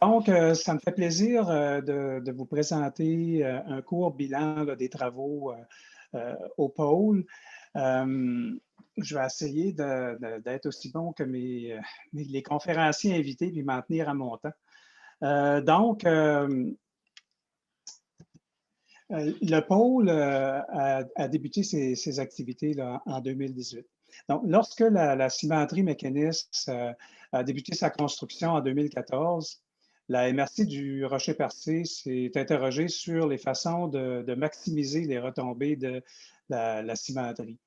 Donc, ça me fait plaisir de vous présenter un court bilan là, des travaux au pôle. Je vais essayer d'être aussi bon que les conférenciers invités puis m'en tenir à mon temps. Le pôle a débuté ses activités là, en 2018. Donc, lorsque la cimenterie mécaniste a débuté sa construction en 2014, la MRC du Rocher-Percé s'est interrogée sur les façons de maximiser les retombées de la cimenterie.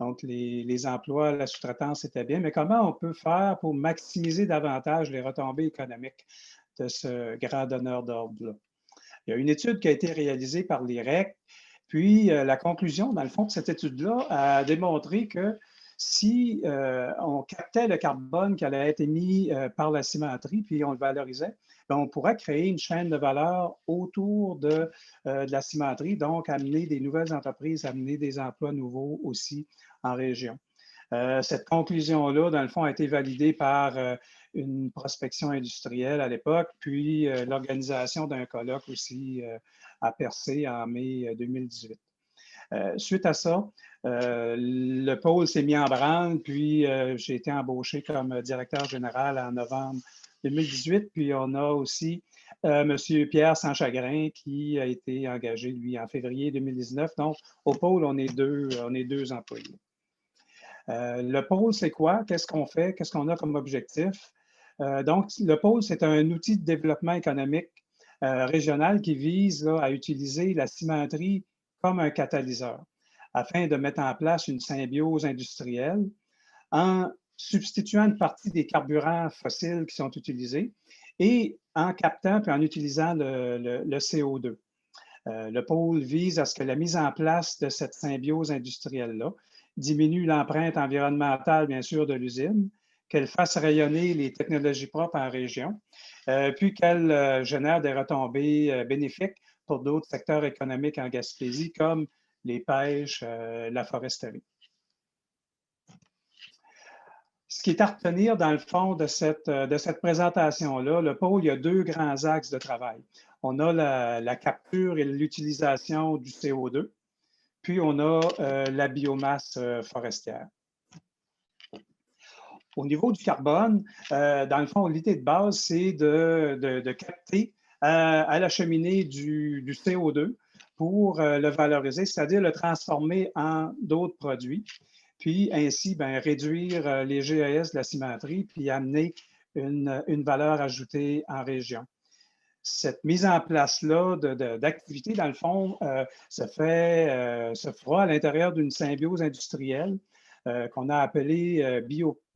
Donc, les emplois, la sous-traitance, c'était bien, mais comment on peut faire pour maximiser davantage les retombées économiques de ce grand donneur d'ordre-là? Il y a une étude qui a été réalisée par l'IREC, puis la conclusion, dans le fond, de cette étude-là a démontré que si on captait le carbone qui allait être émis par la cimenterie, puis on le valorisait, bien, on pourrait créer une chaîne de valeur autour de la cimenterie, donc amener des nouvelles entreprises, amener des emplois nouveaux aussi en région. Cette conclusion-là, dans le fond, a été validée par une prospection industrielle à l'époque, puis l'organisation d'un colloque aussi à Percé en mai 2018. Suite à ça, le pôle s'est mis en branle, puis j'ai été embauché comme directeur général en novembre 2018, puis on a aussi M. Pierre Sanchagrin qui a été engagé, lui, en février 2019. Donc, au pôle, on est deux employés. Le pôle, c'est quoi? Qu'est-ce qu'on fait? Qu'est-ce qu'on a comme objectif? Donc, le pôle, c'est un outil de développement économique régional qui vise là, à utiliser la cimenterie comme un catalyseur afin de mettre en place une symbiose industrielle en substituant une partie des carburants fossiles qui sont utilisés et en captant puis en utilisant le CO2. Le pôle vise à ce que la mise en place de cette symbiose industrielle-là diminue l'empreinte environnementale, bien sûr, de l'usine, qu'elle fasse rayonner les technologies propres en région, puis qu'elle génère des retombées bénéfiques pour d'autres secteurs économiques en Gaspésie, comme les pêches, la foresterie. Ce qui est à retenir, dans le fond, de cette présentation-là, le pôle, il y a deux grands axes de travail. On a la capture et l'utilisation du CO2, puis on a la biomasse forestière. Au niveau du carbone, dans le fond, l'idée de base, c'est de capter à la cheminée du CO2 pour le valoriser, c'est-à-dire le transformer en d'autres produits, puis ainsi ben, réduire les GES de la cimenterie, puis amener une valeur ajoutée en région. Cette mise en place-là d'activités, dans le fond, se fera à l'intérieur d'une symbiose industrielle qu'on a appelée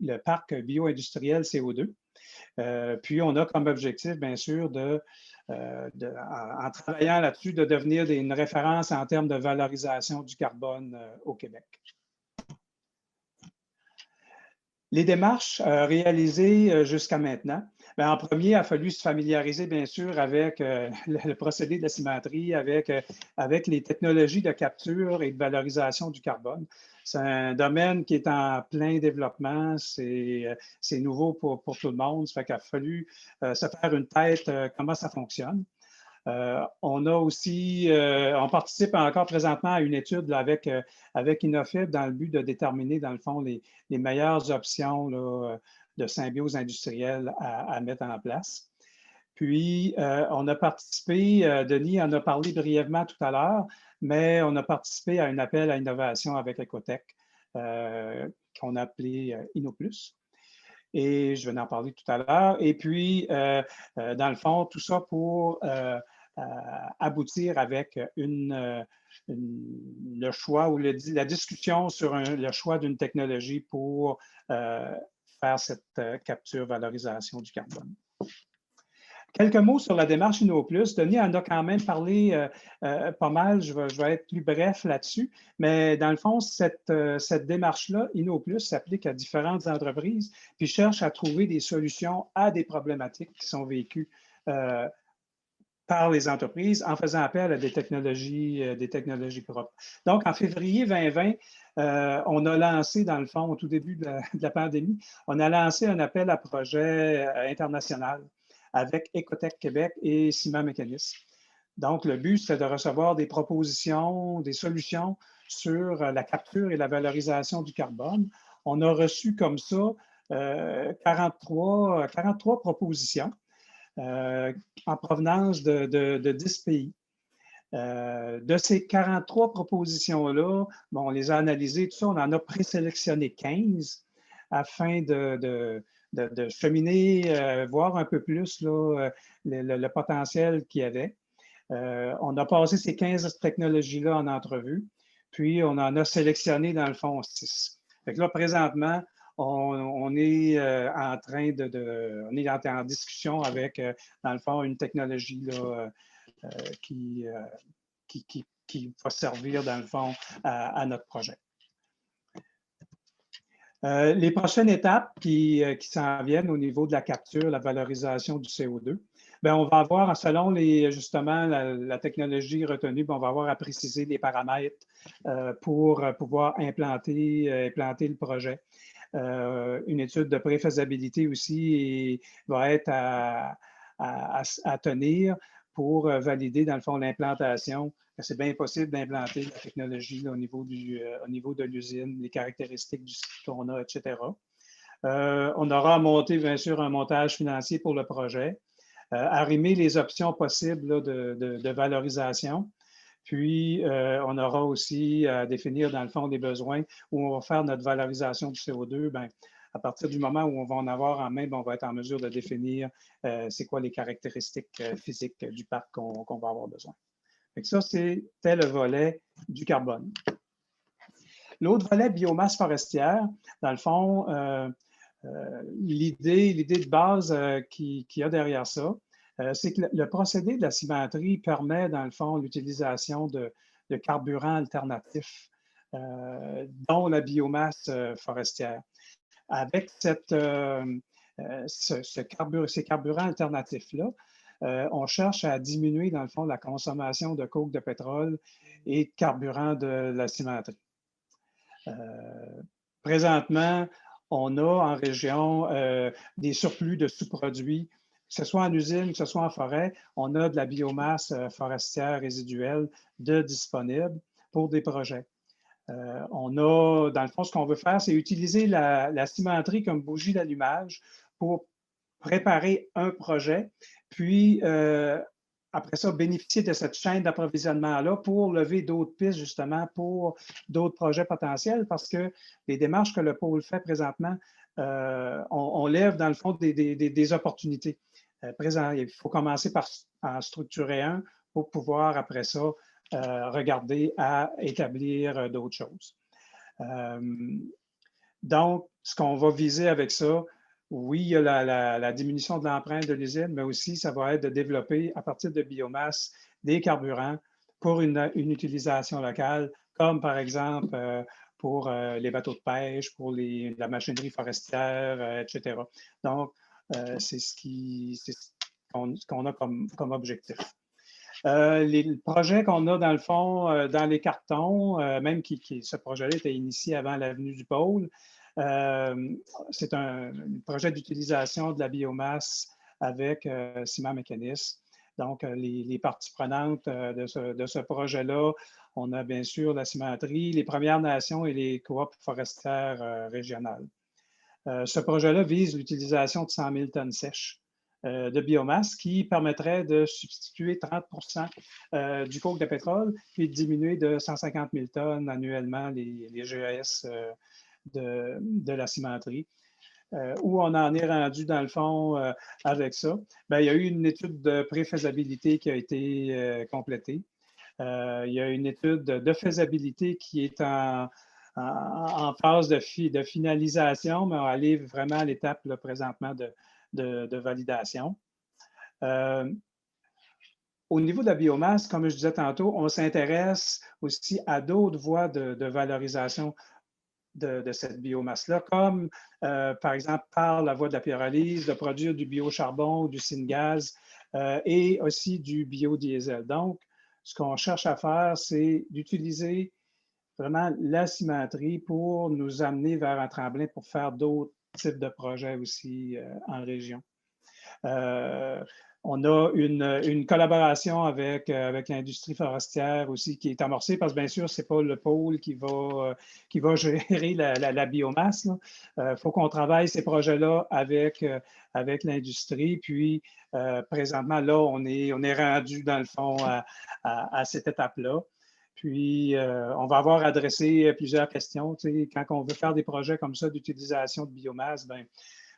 le parc bio-industriel CO2. Puis, on a comme objectif, bien sûr, en travaillant là-dessus, de devenir une référence en termes de valorisation du carbone au Québec. Les démarches réalisées jusqu'à maintenant, bien, en premier, il a fallu se familiariser, bien sûr, avec le procédé de la cimenterie, avec les technologies de capture et de valorisation du carbone. C'est un domaine qui est en plein développement, c'est nouveau pour tout le monde, ça fait qu'il a fallu se faire une tête comment ça fonctionne. On a aussi, on participe encore présentement à une étude là, avec Innofib dans le but de déterminer, dans le fond, les meilleures options là, de symbiose industrielle à mettre en place. Puis, on a participé, Denis en a parlé brièvement tout à l'heure, mais on a participé à un appel à innovation avec Ecotech qu'on a appelé InnoPlus. Et je vais en parler tout à l'heure. Et puis, dans le fond, tout ça pour aboutir avec le choix ou la discussion sur le choix d'une technologie pour faire cette capture-valorisation du carbone. Quelques mots sur la démarche InnoPlus. Denis en a quand même parlé pas mal, je vais être plus bref là-dessus, mais dans le fond, cette démarche-là, InnoPlus, s'applique à différentes entreprises, puis cherche à trouver des solutions à des problématiques qui sont vécues par les entreprises en faisant appel à des technologies propres. Donc, en février 2020, on a lancé, dans le fond, au tout début de la pandémie, on a lancé un appel à projet international avec Écotech Québec et Ciment Mécanisme. Donc, le but, c'est de recevoir des propositions, des solutions sur la capture et la valorisation du carbone. On a reçu comme ça 43 propositions en provenance de 10 pays. De ces 43 propositions-là, bon, on les a analysées, tout ça, on en a présélectionné 15 afin de cheminer, voir un peu plus là, le potentiel qu'il y avait. On a passé ces 15 technologies-là en entrevue, puis on en a sélectionné, dans le fond, 6. Fait que là, présentement, on est en train on est en discussion avec, dans le fond, une technologie là, qui va servir, dans le fond, à notre projet. Les prochaines étapes qui s'en viennent au niveau de la capture, la valorisation du CO2, bien, on va avoir, selon justement la technologie retenue, bien, on va avoir à préciser les paramètres pour pouvoir implanter le projet. Une étude de préfaisabilité aussi va être à tenir pour valider, dans le fond, l'implantation. C'est bien possible d'implanter la technologie là, au niveau de l'usine, les caractéristiques du site qu'on a, etc. On aura à monter, bien sûr, un montage financier pour le projet, arrimer les options possibles là, de valorisation. Puis, on aura aussi à définir, dans le fond, des besoins où on va faire notre valorisation du CO2. Bien, à partir du moment où on va en avoir en main, bien, on va être en mesure de définir c'est quoi les caractéristiques physiques du parc qu'on va avoir besoin. Fait que ça, c'était le volet du carbone. L'autre volet, biomasse forestière, dans le fond, l'idée de base qu'il y a derrière ça, c'est que le procédé de la cimenterie permet, dans le fond, l'utilisation de carburants alternatifs, dont la biomasse forestière. Avec ces carburants alternatifs-là, on cherche à diminuer, dans le fond, la consommation de coke de pétrole et de carburant de la cimenterie. Présentement, on a en région des surplus de sous-produits, que ce soit en usine, que ce soit en forêt, on a de la biomasse forestière résiduelle de disponible pour des projets. On a, dans le fond, ce qu'on veut faire, c'est utiliser la cimenterie comme bougie d'allumage pour préparer un projet, puis après ça, bénéficier de cette chaîne d'approvisionnement-là pour lever d'autres pistes, justement, pour d'autres projets potentiels, parce que les démarches que le pôle fait présentement, on lève, dans le fond, des opportunités. Il faut commencer par en structurer un pour pouvoir, après ça, regarder à établir d'autres choses. Donc, ce qu'on va viser avec ça, oui, il y a la diminution de l'empreinte de l'usine, mais aussi, ça va être de développer, à partir de biomasse, des carburants pour une utilisation locale, comme par exemple pour les bateaux de pêche, pour la machinerie forestière, etc. Donc, c'est ce qu'on a comme objectif. Les projets qu'on a, dans le fond, dans les cartons, même ce projet-là était initié avant l'avenue du Pôle, c'est un projet d'utilisation de la biomasse avec Ciment Mécanisme. Donc, les parties prenantes de ce projet-là, on a bien sûr la cimenterie, les Premières Nations et les coops forestières régionales. Ce projet-là vise l'utilisation de 100 000 tonnes sèches de biomasse qui permettrait de substituer 30 du coke de pétrole puis de diminuer de 150 000 tonnes annuellement les GES de la cimenterie. Où on en est rendu, dans le fond, avec ça? Bien, il y a eu une étude de préfaisabilité qui a été complétée. Il y a une étude de faisabilité qui est en phase de finalisation, mais on va aller vraiment à l'étape présentement de validation. Au niveau de la biomasse, comme je disais tantôt, on s'intéresse aussi à d'autres voies de valorisation de cette biomasse-là, comme par exemple par la voie de la pyrolyse, de produire du biocharbon, du syngas et aussi du biodiesel. Donc, ce qu'on cherche à faire, c'est d'utiliser vraiment la cimenterie pour nous amener vers un tremplin pour faire d'autres types de projets aussi en région. On a une collaboration avec l'industrie forestière aussi qui est amorcée parce que bien sûr, ce n'est pas le pôle qui va gérer la biomasse. Il faut qu'on travaille ces projets-là avec l'industrie. Puis, présentement, là, on est rendu dans le fond à cette étape-là. Puis, on va avoir adressé plusieurs questions. Tu sais, quand on veut faire des projets comme ça d'utilisation de biomasse, bien,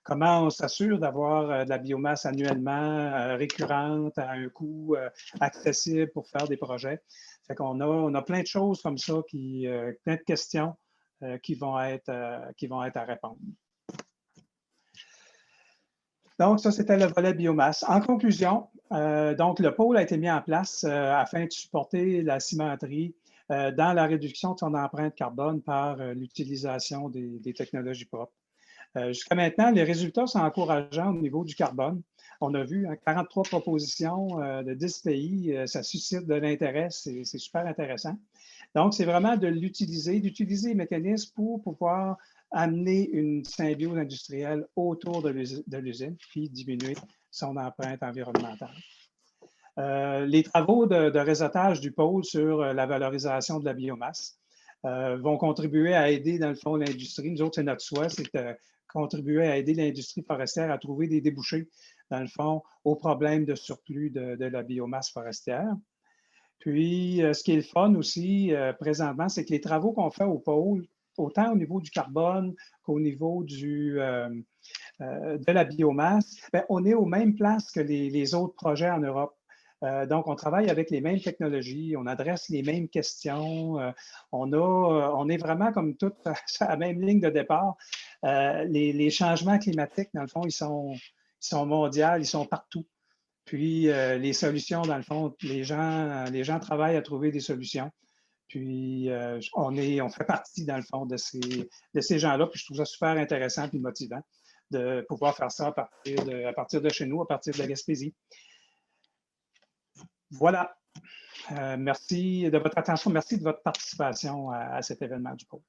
comment on s'assure d'avoir de la biomasse annuellement récurrente à un coût accessible pour faire des projets. Fait qu'on a plein de choses comme ça, plein de questions qui vont être à répondre. Donc, ça, c'était le volet biomasse. En conclusion, donc, le pôle a été mis en place afin de supporter la cimenterie dans la réduction de son empreinte carbone par l'utilisation des technologies propres. Jusqu'à maintenant, les résultats sont encourageants au niveau du carbone. On a vu 43 propositions de 10 pays, ça suscite de l'intérêt, c'est super intéressant. Donc, c'est vraiment d'utiliser les mécanismes pour pouvoir amener une symbiose industrielle autour de l'usine, puis diminuer son empreinte environnementale. Les travaux de réseautage du pôle sur la valorisation de la biomasse vont contribuer à aider, dans le fond, l'industrie. Nous autres, c'est notre souhait, c'est de contribuer à aider l'industrie forestière à trouver des débouchés, dans le fond, aux problèmes de surplus de la biomasse forestière. Puis, ce qui est le fun aussi, présentement, c'est que les travaux qu'on fait au pôle, autant au niveau du carbone qu'au niveau de la biomasse, bien, on est aux mêmes places que les autres projets en Europe. Donc, on travaille avec les mêmes technologies, on adresse les mêmes questions, on est vraiment comme toute à la même ligne de départ. Les changements climatiques, dans le fond, ils sont mondiaux, ils sont partout. Puis, les solutions, dans le fond, les gens travaillent à trouver des solutions. Puis, on fait partie, dans le fond, de ces gens-là. Puis, je trouve ça super intéressant et motivant de pouvoir faire ça à partir de chez nous, à partir de la Gaspésie. Voilà. Merci de votre attention. Merci de votre participation à cet événement du pôle.